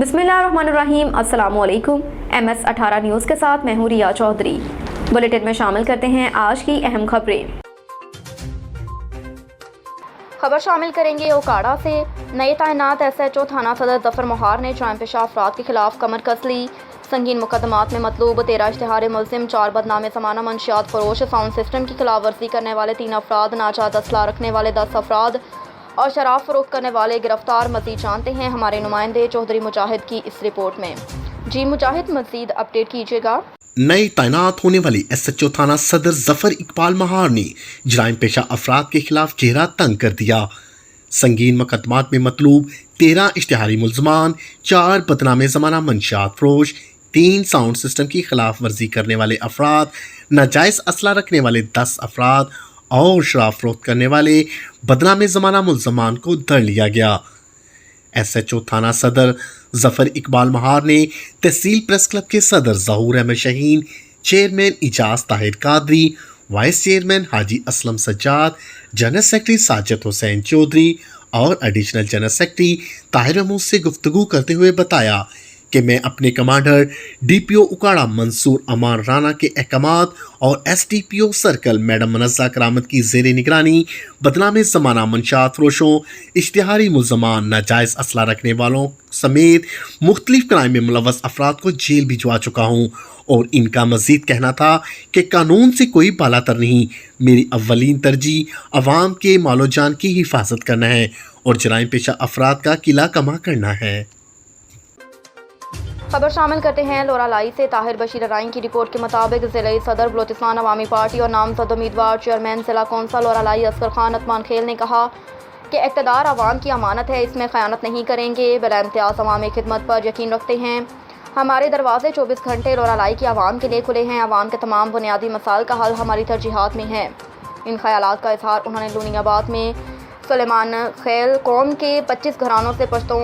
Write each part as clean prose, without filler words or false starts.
बिस्मिल्लाहिर्रहमानिर्रहीम। अस्सलाम वालेकुम। MS18 न्यूज़ के साथ मैं हूँ रिया चौधरी। बुलेटिन में शामिल करते हैं आज की अहम खबरें। खबर शामिल करेंगे ओकाड़ा से। नए तैनात SHO थाना सदर जफर मोहार ने जराइम पेशा अफराद के खिलाफ कमर कस ली। संगीन मुकदमात में मतलूब 13 इश्तिहारी मुलजिम, 4 बदनामे ज़माना मंशियात फरोश, साउंड सिस्टम की खिलाफ वर्जी करने वाले 3 अफराद, नाजायज़ असला रखने वाले 10 अफराद और शराब फरोख्त करने वाले गिरफ्तार। मज़ीद जानते हैं हमारे नुमाइंदे चौधरी मुजाहिद की इस रिपोर्ट में। जी मुजाहिद, मज़ीद अपडेट कीजिएगा। नए तैनात होने वाली SHO थाना सदर जफर इकबाल महार ने जराइम पेशा अफराद के खिलाफ चेहरा तंग कर दिया। संगीन मुकदमात में मतलूब 13 इश्तिहारी मुलजमान, 4 बदनामे ज़माना मंशियात फरोश, 3 साउंड सिस्टम की खिलाफ वर्जी करने वाले अफराद, नाजायज़ असला रखने वाले 10 अफराद और शराब फरोख्त करने वाले बदनामे ज़माना मुलजमान को धर लिया गया। SHO थाना सदर जफर इकबाल महार ने तहसील प्रेस क्लब के सदर Zahoor Ahmad Shaheen, chairman Ijaz Tahir Qadri, vice chairman Haji Aslam Sajjad, general secretary Sajid Hussain Chaudhry और additional general secretary Tahir Mahmood से गुफ्तगू करते हुए बताया कि मैं अपने कमांडर DPO उकाड़ा मंसूर अमान राना के अहकामात और SDPO सर्कल मैडम मनज़्ज़ा करामत की ज़ेर निगरानी बदनामे ज़माना मंशात फरोशों, इश्तिहारी मुलजमान, नाजायज़ असला रखने वालों समेत मुख्तलिफ क्राइम में मुलव्वस अफराद को जेल भिजवा चुका हूँ और इनका मज़ीद कहना था कि कानून से कोई बालातर नहीं। मेरी अव्वलीन तरजीह अवाम के मालो जान की हिफाजत करना है और जराइम पेशा अफराद का किला कमा करना है। खबर शामिल करते हैं लोरालाई से। ताहिर बशीर राइन की रिपोर्ट के मुताबिक ज़िले सदर बलोचिस्तान अवामी पार्टी और नामजद उम्मीदवार चेयरमैन ज़िला कौंसल लोरालाई असगर खान अतमान खेल ने कहा कि इक़्तिदार अवाम की अमानत है, इसमें ख़यानत नहीं करेंगे, बिला इम्तियाज़ अवामी खिदमत पर यकीन रखते हैं। हमारे दरवाजे 24 घंटे लोरालाई की आवाम के लिए खुले हैं। आवाम के तमाम बुनियादी मसाइल का हल हमारी तरजीहात में है। इन ख़यालात का इज़हार उन्होंने लूनियाबाद में सुलेमान खेल कौम के 25 घरानों से पश्तों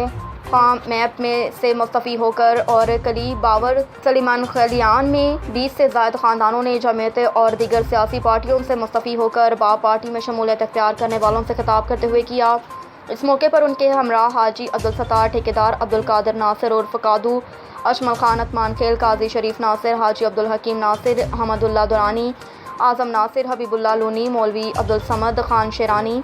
मैप में से मुस्तफ़ी होकर और कली बावर सलीमान खलियान में 20 से ज़ायद ख़ानदानों ने जमीयत और दीगर सियासी पार्टियों से मुस्तफ़ी होकर बाप पार्टी में शमूलियत इख्तियार करने वालों से खिताब करते हुए किया। इस मौके पर उनके हमरा हाजी अब्दुल सत्तार, ठेकेदार अब्दुल कादिर नासिर उर्फ कादू, अशमल खान अतमान खेल, काजी शरीफ नासिर, हाजी अब्दुल हकीम नासिर, हमदुल्ला दुरानी, आज़म नासिर, हबीबुल्ला लूनी, मौलवी अब्दुल समद खान शेरानी,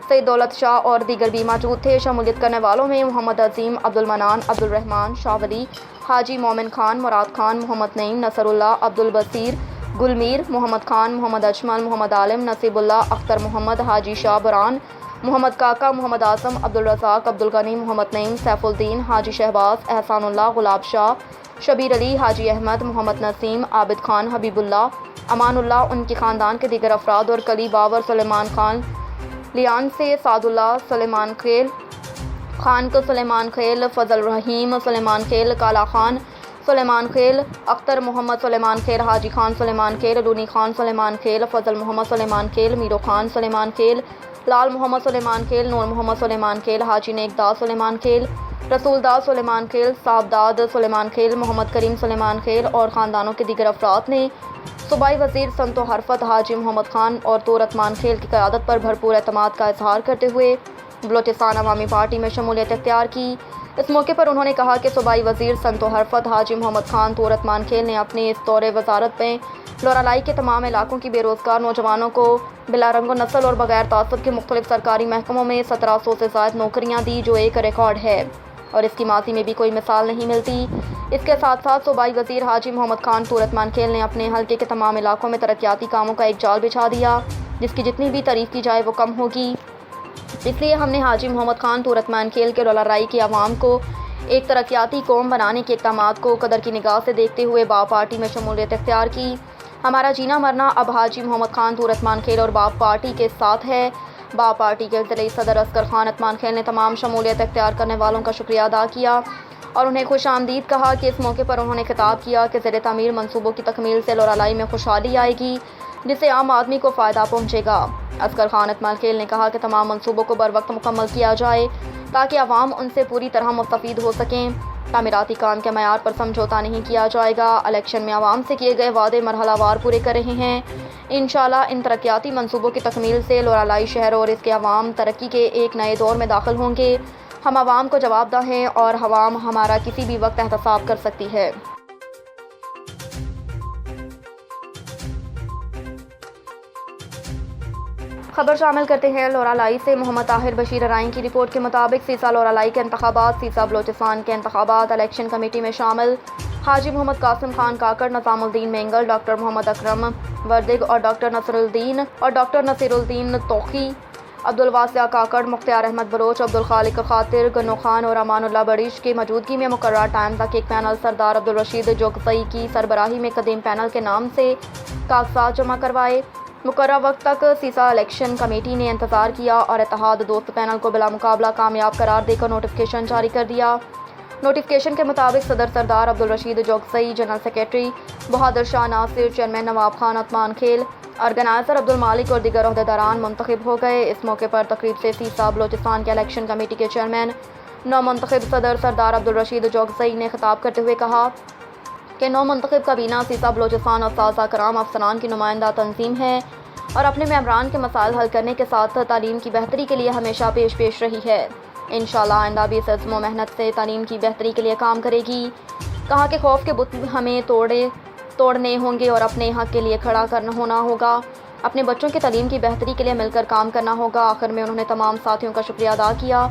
सईद दौलत शाह और दीगर भी मौजूद थे। शमूलियत करने वालों में मोहम्मद अजीम, अब्दुल मनान, अब्दुल रहमान, शावली, हाजी मोमिन खान, मुराद खान, मोहम्मद नईम, नसरुल्लाह, अब्दुल बसीर, गुलमीर, मोहम्मद खान, मोहम्मद अजमल, मोहम्मद आलिम, नसीबुल्लाह, अख्तर मोहम्मद, हाजी शाह बुरान, मोहम्मद काका, मोहम्मद आसम, अब्दुल रज़ाक, अब्दुल गनी, मोहम्मद नईम, सैफुद्दीन, हाजी शहबाज, एहसानुल्लाह, गुलाब शाह, शबीर अली, हाजी अहमद, मोहम्मद नसीम, आबिद खान, हबीबुल्लाह, अमानुल्लाह, उनके ख़ानदान के दीगर अफराद और कली बावर सुलेमान खान लियान से सादुल्ला सुलेमान खेल, खान को सुलेमान खेल, फजल रहीम सुलेमान खेल, काला खान सुलेमान खेल, अख्तर मोहम्मद सुलेमान खेल, हाजी खान सुलेमान खेल, लूनी खान सुलेमान खेल, फजल मोहम्मद सुलेमान खेल, मीरो खान सुलेमान खेल, लाल मोहम्मद सुलेमान खेल, नूर मोहम्मद सुलेमान खेल, हाजी नेकदाद सुलेमान खेल, रसूलदाद सुलेमान खेल, साहबदाद सुलेमान खेल, मोहम्मद करीम सुलेमान खेल और ख़ानदानों के दीगर अफराद ने सूबाई वज़ीर संतो हरफत, हाजी मोहम्मद खान और तूर अतमान खेल की क़यादत पर भरपूर एतमाद का इजहार करते हुए बलोचिस्तान अवामी पार्टी में शमूलियत इख्तियार की। इस मौके पर उन्होंने कहा कि सूबाई वज़ीर संतो हरफत, हाजी मोहम्मद खान, तूर अतमान खेल ने अपने इस दौरे वज़ारत में लोरालाई के तमाम इलाकों की बेरोज़गार नौजवानों को बिला रंगो नस्ल और बग़ैर तासुब के मुख्तलिफ सरकारी महकमों में 1700 से ज़ायद नौकरियाँ दी, जो एक रिकॉर्ड है और इसकी माजी में भी कोई मिसाल नहीं मिलती। इसके साथ साथ सूबाई वज़ीर हाजी मोहम्मद खान, तूर अतमान खेल ने अपने हल्के के तमाम इलाकों में तरक्याती कामों का एक जाल बिछा दिया, जिसकी जितनी भी तारीफ़ की जाए वो कम होगी। इसलिए हमने हाजी मोहम्मद खान, तूर अतमान खेल के लोरालाई की आवाम को एक तरक्याती कौम बनाने के इक़दामात को कदर की निगाह से देखते हुए बाप पार्टी में शमूलियत इख्तियार की। हमारा जीना मरना अब हाजी मोहम्मद खान, तूर अतमान खेल और बाप पार्टी के साथ है। बाप पार्टी के ज़िले सदर असगर खान अतमान खेल ने तमाम शमूलियत इख्तियार करने वालों का शुक्रिया अदा किया और उन्हें खुश आमदीद कहा कि इस मौके पर उन्होंने खिताब किया कि ज़ेर तामीर मंसूबों की तकमील से लोरालाई में खुशहाली आएगी, जिससे आम आदमी को फ़ायदा पहुँचेगा। असगर खान अतमान खेल ने कहा कि तमाम मंसूबों को बर वक्त मुकम्मल किया जाए ताकि आवाम उनसे पूरी तरह मुस्तफ़ीद हो सकें। तामीराती काम के मयार पर समझौता नहीं किया जाएगा। इलेक्शन में आवाम से किए गए वादे मरहलावार पूरे कर रहे हैं। इंशाअल्लाह इन तरक्याती मंसूबों की तकमील से लोरालाई शहर और इसके अवाम तरक्की के एक नए दौर में दाखिल होंगे। ہم عوام کو جواب دہ ہیں اور عوام ہمارا کسی بھی وقت احتساب کر سکتی ہے۔ خبر شامل کرتے ہیں لورالائی سے۔ محمد طاہر بشیر رائن کی رپورٹ کے مطابق سیسا لورالائی کے انتخابات سیسا بلوچستان کے انتخابات الیکشن کمیٹی میں شامل حاجی محمد قاسم خان کاکڑ، نظام الدین مینگل، ڈاکٹر محمد اکرم وردگ اور ڈاکٹر نصیر الدین توخی، عبدالواسع کاکڑ، مختار احمد بلوچ، عبدالخالق خاطر، گنو خان اور امان اللہ بڑیش کی موجودگی میں مقررہ ٹائم تک ایک پینل سردار عبدالرشید جوگزئی کی سربراہی میں قدیم پینل کے نام سے کاغذات جمع کروائے۔ مقررہ وقت تک سیسا الیکشن کمیٹی نے انتظار کیا اور اتحاد دوست پینل کو بلا مقابلہ کامیاب قرار دے کر نوٹیفکیشن جاری کر دیا۔ نوٹیفکیشن کے مطابق صدر سردار عبدالرشید جوگزئی، جنرل سیکریٹری بہادر شاہ ناصر، چیئرمین نواب خان عثمان کھیل، آرگنائزر عبدالمالک اور دیگر عہدیداران منتخب ہو گئے۔ اس موقع پر تقریب سے سیسا بلوچستان کے الیکشن کمیٹی کے چیئرمین نو منتخب صدر سردار عبدالرشید جوگزئی نے خطاب کرتے ہوئے کہا کہ نو منتخب کابینہ سیسا بلوچستان اساتذہ کرام افسران کی نمائندہ تنظیم ہے اور اپنے ممبران کے مسائل حل کرنے کے ساتھ تعلیم کی بہتری کے لیے ہمیشہ پیش رہی ہے۔ انشاءاللہ آئندہ بھی اس عزم و محنت سے تعلیم کی بہتری کے لیے کام کرے گی۔ کہا کہ خوف کے بت ہمیں توڑنے ہوں گے اور اپنے حق کے لیے کھڑا ہونا ہوگا، اپنے بچوں کی تعلیم کی بہتری کے لیے مل کر کام کرنا ہوگا۔ آخر میں انہوں نے تمام ساتھیوں کا شکریہ ادا کیا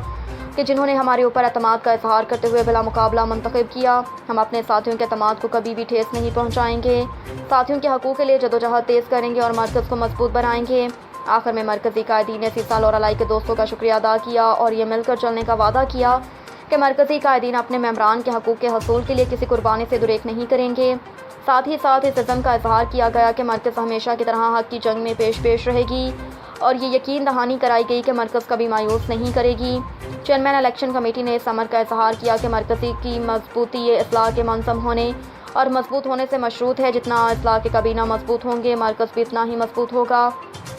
کہ جنہوں نے ہمارے اوپر اعتماد کا اظہار کرتے ہوئے بلا مقابلہ منتخب کیا۔ ہم اپنے ساتھیوں کے اعتماد کو کبھی بھی ٹھیس نہیں پہنچائیں گے، ساتھیوں کے حقوق کے لیے جدوجہد تیز کریں گے اور مرکز کو مضبوط بنائیں گے۔ آخر میں مرکزی قائدین نے سیسا لورالائی کے دوستوں کا شکریہ ادا کیا اور یہ مل کر چلنے کا وعدہ کیا کہ مرکزی قائدین اپنے ممبران کے حقوق کے حصول کے لیے کسی قربانی سے دریغ نہیں کریں گے۔ ساتھ ہی ساتھ اس عزم کا اظہار کیا گیا کہ مرکز ہمیشہ کی طرح حق کی جنگ میں پیش رہے گی اور یہ یقین دہانی کرائی گئی کہ مرکز کبھی مایوس نہیں کرے گی۔ چیئرمین الیکشن کمیٹی نے اس امر کا اظہار کیا کہ مرکزی کی مضبوطی یہ اصلاح کے منظم ہونے اور مضبوط ہونے سے مشروط ہے۔ جتنا اصلاح کے کابینہ مضبوط ہوں گے، مرکز بھی اتنا ہی مضبوط ہوگا۔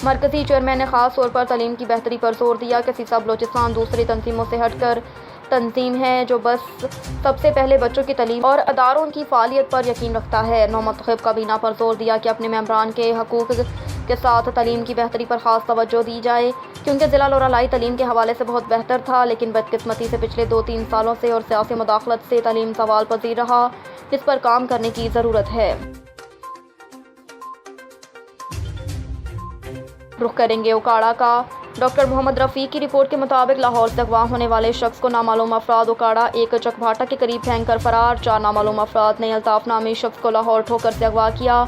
مرکزی چیئرمین نے خاص طور پر تعلیم کی بہتری پر زور دیا کہ سیسا بلوچستان دوسری تنظیموں سے ہٹ کر تنظیم ہے جو بس سب سے پہلے بچوں کی تعلیم اور اداروں کی فعالیت پر یقین رکھتا ہے۔ نو منتخب کابینہ پر زور دیا کہ اپنے ممبران کے حقوق کے ساتھ تعلیم کی بہتری پر خاص توجہ دی جائے، کیونکہ ضلع لورالائی تعلیم کے حوالے سے بہت بہتر تھا، لیکن بدقسمتی سے پچھلے 2-3 سالوں سے اور سیاسی مداخلت سے تعلیم سوال پذیر رہا، جس پر کام کرنے کی ضرورت ہے۔ رخ کریں گے اکاڑا کا۔ ڈاکٹر محمد رفیق کی رپورٹ کے مطابق لاہور سے اغوا ہونے والے شخص کو نامعلوم افراد اکاڑا ایک چکبھاٹا کے قریب پھینک کر فرار۔ 4 نامعلوم افراد نے الطاف نامی شخص کو لاہور ٹھوکر سے اغوا کیا۔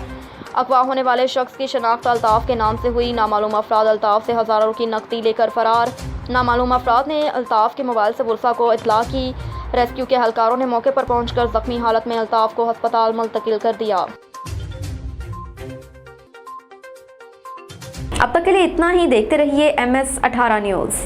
اغوا ہونے والے شخص کی شناخت الطاف کے نام سے ہوئی۔ نامعلوم افراد الطاف سے ہزاروں کی نقدی لے کر فرار۔ نامعلوم افراد نے الطاف کے موبائل سے ورثہ کو اطلاع کی۔ ریسکیو کے اہلکاروں نے موقع پر پہنچ کر زخمی حالت میں الطاف کو ہسپتال منتقل کر دیا۔ اب تک کے لیے اتنا ہی۔ دیکھتے رہیے MS 18 نیوز۔